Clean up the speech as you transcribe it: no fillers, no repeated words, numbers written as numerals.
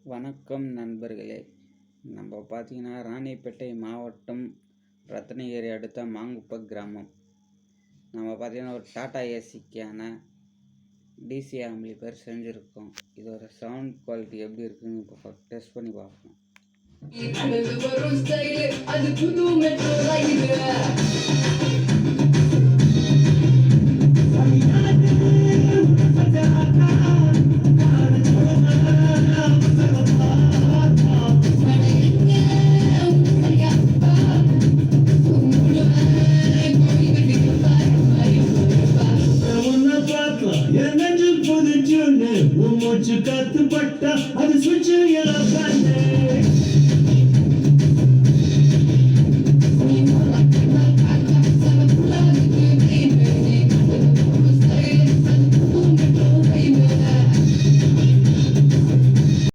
வணக்கம் நண்பர்களே. நம்ம பார்த்தீங்கன்னா ராணிப்பேட்டை மாவட்டம் ரத்னகிரி அடுத்த மாங்குப்ப கிராமம். நம்ம பார்த்தீங்கன்னா ஒரு டாடா ஏசிக்கான டிசி ஆம்பிளிஃபையர் செஞ்சுருக்கோம். இதோட சவுண்ட் குவாலிட்டி எப்படி இருக்குன்னு இப்போ டெஸ்ட் பண்ணி பார்ப்போம். மூச்சு காத்து பட்டா அது சுவிட்சு எல்லாம்